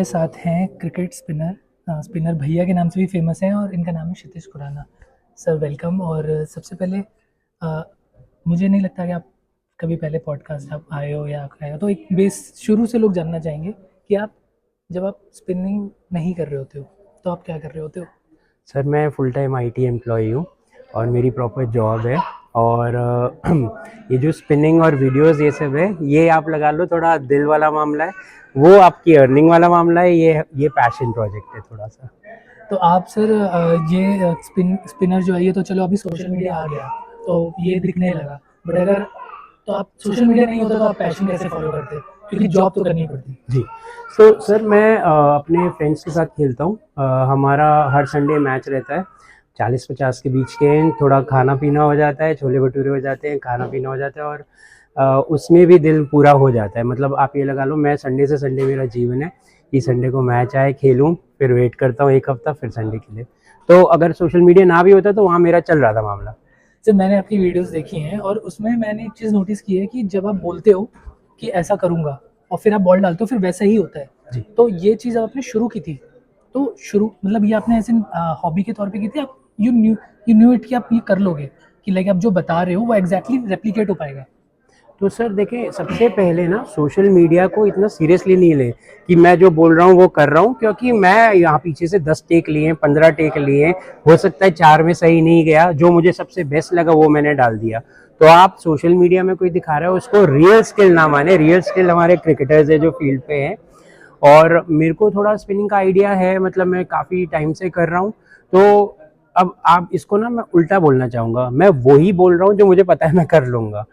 के साथ हैं क्रिकेट स्पिनर भैया के नाम से भी फेमस हैं और इनका नाम है क्षितिज खुराना। Sir welcome. और सबसे पहले अ, मुझे नहीं लगता कि आप कभी पहले पॉडकास्ट आप आए हो या आए हो, तो एक बेस शुरू से लोग जानना चाहेंगे कि आप जब आप स्पिनिंग नहीं कर रहे होते हो तो आप क्या कर रहे होते हो। सर मैं फुल टाइम आईटी एम्प्लॉई हूँ और मेरी प्रॉपर जॉब है। और ये जो स्पिनिंग और वीडियोस ये सब है, ये आप लगा लो थोड़ा दिल वाला मामला है। वो आपकी अर्निंग वाला मामला है। ये पैशन प्रोजेक्ट है थोड़ा सा। तो आप सर ये स्पिनर जो है ये तो चलो अभी सोशल मीडिया आ गया तो ये दिखने लगा, बट अगर तो आप सोशल मीडिया नहीं होता तो आप पैशन कैसे फॉलो करते, क्योंकि जॉब तो करनी पड़ती। जी। तो सर मैं अपने फ्रेंड्स के साथ खेलता हूँ। हमारा हर संडे मैच रहता है। 40-50 के बीच के हैं। थोड़ा खाना पीना हो जाता है, छोले भटूरे हो जाते हैं, खाना पीना हो जाता है और उसमें भी दिल पूरा हो जाता है। मतलब आप ये लगा लो, मैं संडे से संडे मेरा जीवन है कि संडे को मैच आए, खेलूँ, फिर वेट करता हूँ एक हफ्ता, फिर संडे खेले। तो अगर सोशल मीडिया ना भी होता तो वहाँ मेरा चल रहा था मामला। सर मैंने आपकी वीडियोस देखी हैं और उसमें मैंने एक चीज़ नोटिस की है कि जब आप बोलते हो कि ऐसा करूँगा और फिर आप बॉल डालते हो फिर वैसा ही होता है। जी। तो ये चीज़ आपने शुरू की थी, तो शुरू मतलब ये आपने ऐसे हॉबी के तौर पे की थी, आप यू न्यू इट कि आप ये कर लोगे, कि लाइक आप जो बता रहे हो वो एग्जैक्टली रेप्लिकेट हो पाएगा। तो सर देखें, सबसे पहले ना सोशल मीडिया को इतना सीरियसली नहीं ले कि मैं जो बोल रहा हूँ वो कर रहा हूँ, क्योंकि मैं यहाँ पीछे से 10 टेक लिए, 15 टेक लिए, हो सकता है 4 में सही नहीं गया, जो मुझे सबसे बेस्ट लगा वो मैंने डाल दिया। तो आप सोशल मीडिया में कोई दिखा रहा है उसको रियल स्किल ना माने। रियल स्किल हमारे क्रिकेटर्स है जो फील्ड पे हैं। और मेरे को थोड़ा स्पिनिंग का आइडिया है, मतलब मैं काफ़ी टाइम से कर रहा हूँ। तो अब आप इसको ना, मैं उल्टा बोलना चाहूँगा, मैं वही बोल रहा हूँ जो मुझे पता है मैं कर लूँगा।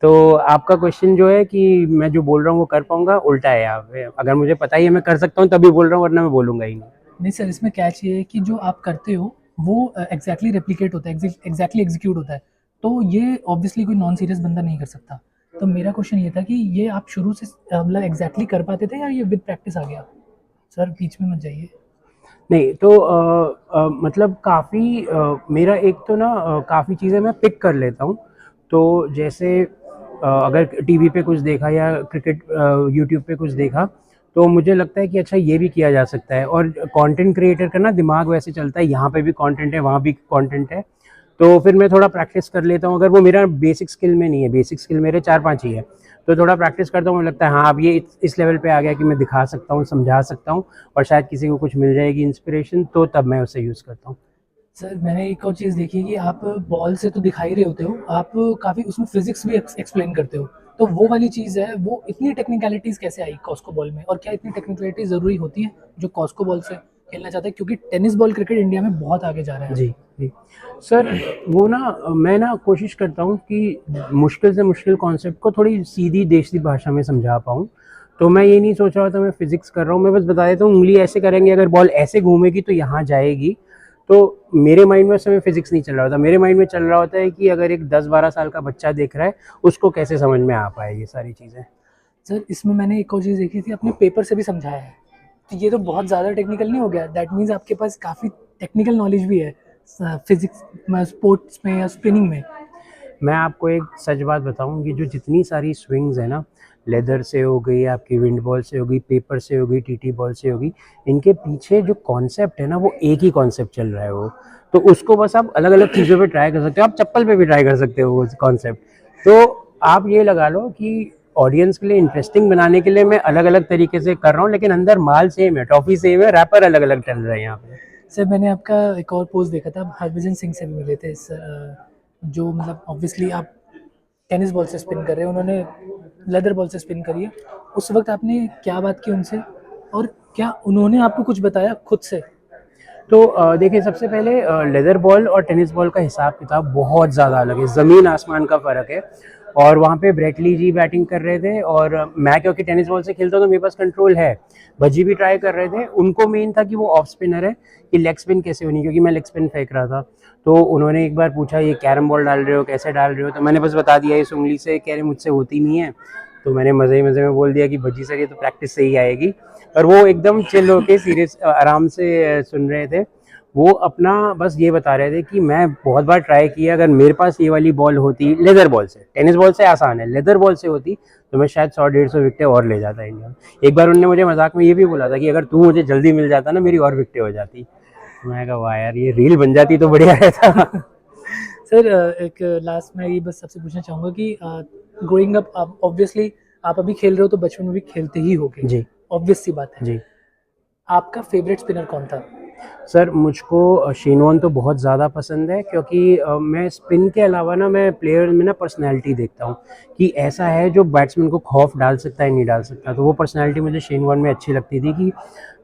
तो आपका क्वेश्चन जो है कि मैं जो बोल रहा हूँ वो कर पाऊंगा, उल्टा है। यहाँ पे अगर मुझे पता ही है मैं कर सकता हूँ तभी बोल रहा हूँ, वरना मैं बोलूंगा ही नहीं। नहीं सर, इसमें कैच ये है कि जो आप करते हो वो एग्जैक्टली रेप्लिकेट होता है, एग्जैक्टली एग्जीक्यूट होता है। तो ये ऑब्वियसली कोई नॉन सीरियस बंदा नहीं कर सकता। तो मेरा क्वेश्चन ये था कि ये आप शुरू से मतलब एग्जैक्टली कर पाते थे या ये विद प्रैक्टिस आ गया। सर बीच में मत जाइए। नहीं तो मतलब काफ़ी मेरा एक तो ना काफ़ी चीज़ें मैं पिक कर लेता हूँ। तो जैसे अगर टीवी पे कुछ देखा या क्रिकेट यूट्यूब पे कुछ देखा, तो मुझे लगता है कि अच्छा ये भी किया जा सकता है। और कंटेंट क्रिएटर का ना दिमाग वैसे चलता है, यहाँ पे भी कंटेंट है, वहाँ भी कंटेंट है। तो फिर मैं थोड़ा प्रैक्टिस कर लेता हूँ। अगर वो मेरा बेसिक स्किल में नहीं है, बेसिक स्किल मेरे 4-5 ही है, तो थोड़ा प्रैक्टिस करता हूँ। मुझे लगता है हाँ अब ये इस लेवल पे आ गया कि मैं दिखा सकता हूँ, समझा सकता हूँ और शायद किसी को कुछ मिल जाएगी इंस्पिरेशन, तो तब मैं उसे यूज़ करता हूँ। सर मैंने एक और चीज़ देखी है कि आप बॉल से तो दिखा ही रहे होते हो, आप काफ़ी उसमें फिजिक्स भी एक्सप्लेन करते हो। तो वो वाली चीज़ है, वो इतनी टेक्निकलिटीज़ कैसे आई कॉस्को बॉल में, और क्या इतनी टेक्निकलिटी ज़रूरी होती है जो कॉस्को बॉल से खेलना चाहते हैं, क्योंकि टेनिस बॉल क्रिकेट इंडिया में बहुत आगे जा रहा है जी अब। जी। सर वो ना मैं ना कोशिश करता हूँ कि मुश्किल से मुश्किल कॉन्सेप्ट को थोड़ी सीधी देसी भाषा में समझा पाऊँ। तो मैं ये नहीं सोच रहा था मैं फिजिक्स कर रहा हूँ, मैं बस बता देता हूँ उंगली ऐसे करेंगे, अगर बॉल ऐसे घूमेगी तो यहाँ जाएगी। तो मेरे माइंड में उस समय फिजिक्स नहीं चल रहा होता, मेरे माइंड में चल रहा होता है कि अगर एक 10-12 साल का बच्चा देख रहा है उसको कैसे समझ में आ पाए ये सारी चीज़ें। सर इसमें मैंने एक और चीज़ देखी थी, अपने पेपर से भी समझाया है। तो ये तो बहुत ज़्यादा टेक्निकल नहीं हो गया, दैट मीन्स आपके पास काफ़ी टेक्निकल नॉलेज भी है फिजिक्स में, स्पोर्ट्स में या स्पिनिंग में। मैं आपको एक सच बात बताऊं, कि जो जितनी सारी स्विंग्स है ना, लेदर से हो गई, आपकी विंड बॉल से हो गई, पेपर से हो गई, टीटी बॉल से हो गई, इनके पीछे जो कॉन्सेप्ट है ना वो एक ही कॉन्सेप्ट चल रहा है वो। तो उसको बस आप अलग अलग चीज़ों पे ट्राई कर सकते हो, आप चप्पल पे भी ट्राई कर सकते हो वो कॉन्सेप्ट। तो आप ये लगा लो कि ऑडियंस के लिए इंटरेस्टिंग बनाने के लिए मैं अलग अलग तरीके से कर रहा हूँ, लेकिन अंदर माल सेम है, टॉफी सेम है, रैपर अलग अलग चल रहा है यहाँ पे। सर मैंने आपका एक और पोस्ट देखा था, आप हरभजन सिंह से भी मिले थे जो मतलब ऑब्वियसली आप टेनिस बॉल से स्पिन कर रहे हैं, उन्होंने लेदर बॉल से स्पिन करी है। उस वक्त आपने क्या बात की उनसे, और क्या उन्होंने आपको कुछ बताया खुद से। तो देखिए, सबसे पहले लेदर बॉल और टेनिस बॉल का हिसाब किताब बहुत ज़्यादा अलग है, ज़मीन आसमान का फ़र्क है। और वहाँ पे ब्रेटली जी बैटिंग कर रहे थे और मैं क्योंकि टेनिस बॉल से खेलता हूँ तो मेरे पास कंट्रोल है। भज्जी भी ट्राई कर रहे थे, उनको मेन था कि वो ऑफ स्पिनर है, कि लेग स्पिन कैसे होनी, क्योंकि मैं लेग स्पिन फेंक रहा था। तो उन्होंने एक बार पूछा ये कैरम बॉल डाल रहे हो, कैसे डाल रहे हो, तो मैंने बस बता दिया इस उंगली से, कह रहे मुझसे होती नहीं है। तो मैंने मज़े ही मज़े में बोल दिया कि भज्जी सर ये तो प्रैक्टिस से ही आएगी। और वो एकदम चिल होके सीरियस आराम से सुन रहे थे। वो अपना बस ये बता रहे थे कि मैं बहुत बार ट्राई किया, अगर मेरे पास ये वाली बॉल होती लेदर बॉल से, टेनिस बॉल से आसान है, लेदर बॉल से होती तो मैं शायद 100-150 विकेटें और ले जाता इंडिया में। एक बार उन्होंने मुझे मजाक में ये भी बोला था कि अगर तू मुझे जल्दी मिल जाता ना, मेरी और विकेटें हो जाती। मैं कहा वाह यार, ये रील बन जाती तो बढ़िया रहता। सर एक लास्ट में ये बस सबसे पूछना चाहूँगा कि ग्रोइंग अप आप ऑब्वियसली आप अभी खेल रहे हो तो बचपन में भी खेलते ही होगे, जी ऑब्वियस सी बात है। जी। आपका फेवरेट स्पिनर कौन था? सर मुझको शेन वॉर्न तो बहुत ज़्यादा पसंद है, क्योंकि मैं स्पिन के अलावा ना, मैं प्लेयर में ना पर्सनैलिटी देखता हूँ कि ऐसा है जो बैट्समैन को खौफ डाल सकता है, नहीं डाल सकता। तो वो पर्सनैलिटी मुझे शेन वॉर्न में अच्छी लगती थी कि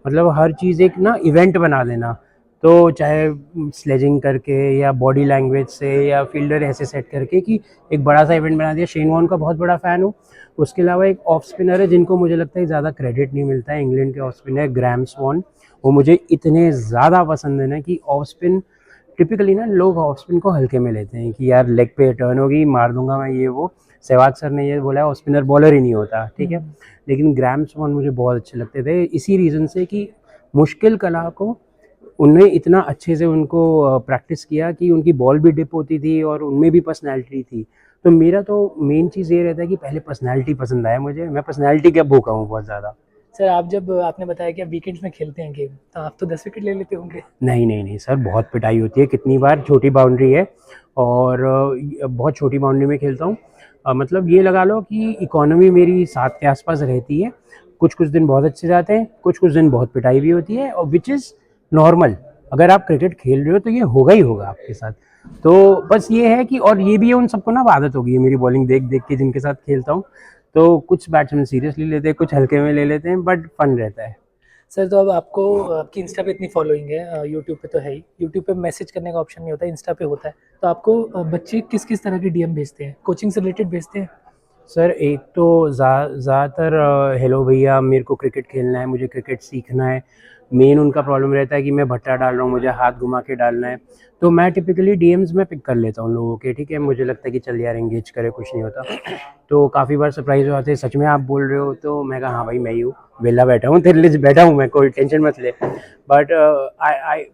मतलब हर चीज़ एक ना इवेंट बना देना। तो चाहे स्लेजिंग करके या बॉडी लैंग्वेज से या फील्डर ऐसे सेट करके कि एक बड़ा सा इवेंट बना दिया। शेन वॉर्न का बहुत बड़ा फ़ैन हूँ। उसके अलावा एक ऑफ स्पिनर है जिनको मुझे लगता है ज़्यादा क्रेडिट नहीं मिलता है, इंग्लैंड के ऑफ स्पिनर ग्राहम स्वॉन। वो मुझे इतने ज़्यादा पसंद है ना कि ऑफ स्पिन, टिपिकली ना लोग ऑफ स्पिन को हल्के में लेते हैं कि यार लेग पे टर्न होगी, मार दूंगा मैं, ये वो। सहवाग सर ने ये बोला है ऑफ स्पिनर बॉलर ही नहीं होता, ठीक है। लेकिन ग्राहम स्वॉन मुझे बहुत अच्छे लगते थे, इसी रीज़न से कि मुश्किल कला को उनने इतना अच्छे से उनको प्रैक्टिस किया कि उनकी बॉल भी डिप होती थी और उनमें भी पर्सनैलिटी थी। तो मेरा तो मेन चीज़ ये रहता है कि पहले पर्सनैलिटी पसंद आए मुझे, मैं पर्सनैलिटी का भूखा हूँ बहुत ज़्यादा। सर आप जब आपने बताया कि आप वीकेंड्स में खेलते हैं गेम, तो आप तो 10 विकेट ले लेते होंगे। नहीं नहीं नहीं सर, बहुत पिटाई होती है, कितनी बार छोटी बाउंड्री है और बहुत छोटी बाउंड्री में खेलता हूँ। मतलब ये लगा लो कि इकोनॉमी मेरी 7 के आसपास रहती है। कुछ कुछ दिन बहुत अच्छे जाते हैं, कुछ कुछ दिन बहुत पिटाई भी होती है, और विच इज़ नॉर्मल। अगर आप क्रिकेट खेल रहे हो तो ये होगा ही होगा आपके साथ। तो बस ये है कि, और ये भी है उन सबको ना आदत हो गई है मेरी बॉलिंग देख देख के जिनके साथ खेलता हूँ। तो कुछ बैट्समैन सीरियसली लेते हैं, कुछ हल्के में ले लेते हैं, बट फन रहता है। सर तो अब आपको आपकी इंस्टा पे इतनी फॉलोइंग है, यूट्यूब पे तो है ही, यूट्यूब पे मैसेज करने का ऑप्शन नहीं होता, इंस्टा पे होता है। तो आपको बच्चे किस किस तरह की डीएम भेजते हैं, कोचिंग से रिलेटेड भेजते हैं? सर एक तो ज़्यादातर हेलो भैया, मेरे को क्रिकेट खेलना है, मुझे क्रिकेट सीखना है। मेन उनका प्रॉब्लम रहता है कि मैं भट्टा डाल रहा हूँ, मुझे हाथ घुमा के डालना है। तो मैं टिपिकली डीएम्स में पिक कर लेता हूँ लोगों के, ठीक है, मुझे लगता है कि चल यार एंगेज करे, कुछ नहीं होता। तो काफ़ी बार सरप्राइज हो जाते हैं, सच में आप बोल रहे हो? तो मैं कहा हाँ भाई, मैं ही हूँ, वेला बैठा हूँ, तेरे लिए बैठा हूँ मैं, कोई टेंशन मत ले। बट आई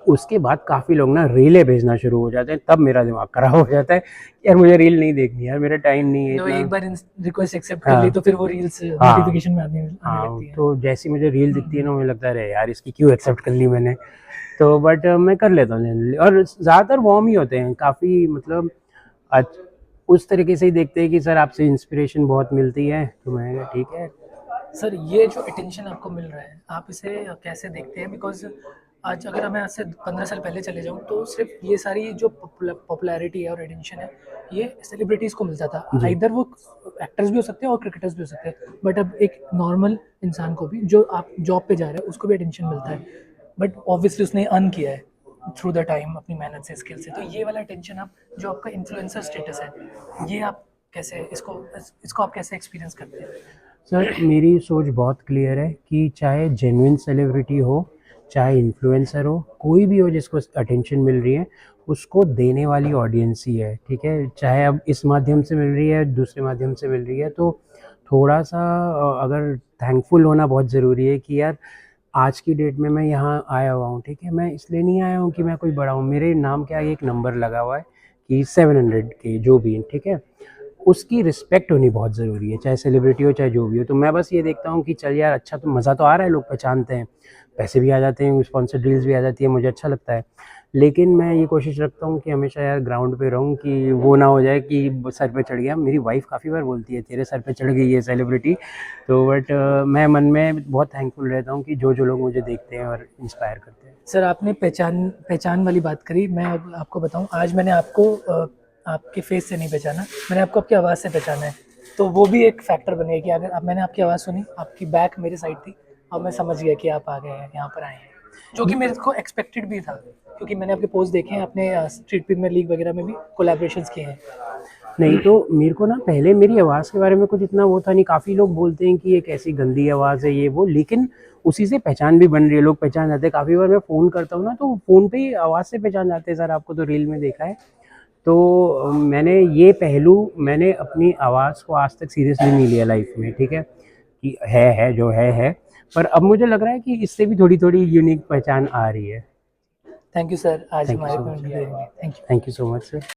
उसके बाद काफ़ी लोग ना रीलें भेजना शुरू हो जाते हैं, तब मेरा दिमाग खराब हो जाता है कि यार मुझे रील नहीं देखनी, यार मेरा टाइम नहीं है जो इतना। एक बार रिक्वेस्ट एक्सेप्ट कर ली हाँ तो फिर वो रील्स हाँ नोटिफिकेशन में आने आने हाँ। लगती है। तो जैसी मुझे रील दिखती है ना, मुझे लगता है अरे यार इसकी क्यों एक्सेप्ट कर ली मैंने। तो बट मैं कर लेता हूँ जनरली, और ज़्यादातर वार्म ही होते हैं काफ़ी, मतलब आज उस तरीके से ही देखते हैं कि सर आपसे इंस्पिरेशन बहुत मिलती है, तो मैं कहा, ठीक है। सर ये जो अटेंशन आपको मिल रहा है, आप इसे कैसे देखते हैं? बिकॉज आज अगर मैं आज से 15 साल पहले चले जाऊँ तो सिर्फ ये सारी जो पॉपुलैरिटी है और अटेंशन है, ये सेलिब्रिटीज़ को मिलता था। जी आइदर वो एक्टर्स भी हो सकते हैं और क्रिकेटर्स भी हो सकते हैं, बट अब एक नॉर्मल इंसान को भी, जो आप जॉब पे जा रहे हैं, उसको भी अटेंशन मिलता है। बट ऑब्वियसली उसने अर्न किया है थ्रू द टाइम, अपनी मेहनत से, स्किल से। तो ये वाला अटेंशन, आप जो आपका इन्फ्लुएंसर स्टेटस है, ये आप कैसे इसको आप कैसे एक्सपीरियंस करते हैं? सर, मेरी सोच बहुत क्लियर है कि चाहे जेन्युइन सेलिब्रिटी हो, चाहे इन्फ्लुएंसर हो, कोई भी हो जिसको अटेंशन मिल रही है, उसको देने वाली ऑडियंस ही है, ठीक है। चाहे अब इस माध्यम से मिल रही है, दूसरे माध्यम से मिल रही है, तो थोड़ा सा अगर थैंकफुल होना बहुत ज़रूरी है कि यार आज की डेट में मैं यहाँ आया हुआ हूँ, ठीक है। मैं इसलिए नहीं आया हूँ कि मैं कोई बड़ा हूँ, मेरे नाम के आगे एक नंबर लगा हुआ है कि 700 के जो भी, ठीक है। उसकी रिस्पेक्ट होनी बहुत ज़रूरी है, चाहे सेलिब्रिटी हो चाहे जो भी हो। तो मैं बस ये देखता हूँ कि चल यार, अच्छा तो मज़ा तो आ रहा है, लोग पहचानते हैं, पैसे भी आ जाते हैं, स्पॉन्सर डील्स भी आ जाती है, मुझे अच्छा लगता है। लेकिन मैं ये कोशिश रखता हूँ कि हमेशा यार ग्राउंड पे रहूँ, कि वो ना हो जाए कि सर पे चढ़ गया। मेरी वाइफ़ काफ़ी बार बोलती है तेरे सर पे चढ़ गई है सेलिब्रिटी। तो बट मैं मन में बहुत थैंकफुल रहता हूँ कि जो जो लोग मुझे देखते हैं और इंस्पायर करते हैं। सर आपने पहचान पहचान वाली बात करी। मैं अब आपको बताऊं, आज मैंने आपको आपके फेस से नहीं पहचाना, मैंने आपको आपकी आवाज़ से पहचाना है। तो वो भी एक फैक्टर बनेगा कि अगर अब मैंने आपकी आवाज़ सुनी, आपकी बैक मेरी साइड थी, और मैं समझ गया कि आप आ गए हैं, यहाँ पर आए हैं, जो कि मेरे को एक्सपेक्टेड भी था, क्योंकि मैंने आपके पोस्ट देखे हैं, आपने स्ट्रीट प्रीमियर लीग वगैरह में भी कोलैबोरेशंस किए हैं। नहीं तो मेरे को ना पहले मेरी आवाज़ के बारे में कुछ इतना वो था नहीं, काफ़ी लोग बोलते हैं कि ये कैसी गंदी आवाज़ है ये वो, लेकिन उसी से पहचान भी बन रही है, लोग पहचान जाते हैं। काफ़ी बार मैं फ़ोन करता हूँ ना, तो फ़ोन पे ही आवाज़ से पहचान जाते हैं, सर आपको तो रील में देखा है। तो मैंने ये पहलू, मैंने अपनी आवाज़ को आज तक सीरियसली नहीं लिया लाइफ में, ठीक है, कि है जो है। पर अब मुझे लग रहा है कि इससे भी थोड़ी थोड़ी यूनिक पहचान आ रही है। थैंक यू सर, आज Thank you हमारे so को much. इंटरव्यू देने के लिए। Thank you. Thank you so much sir.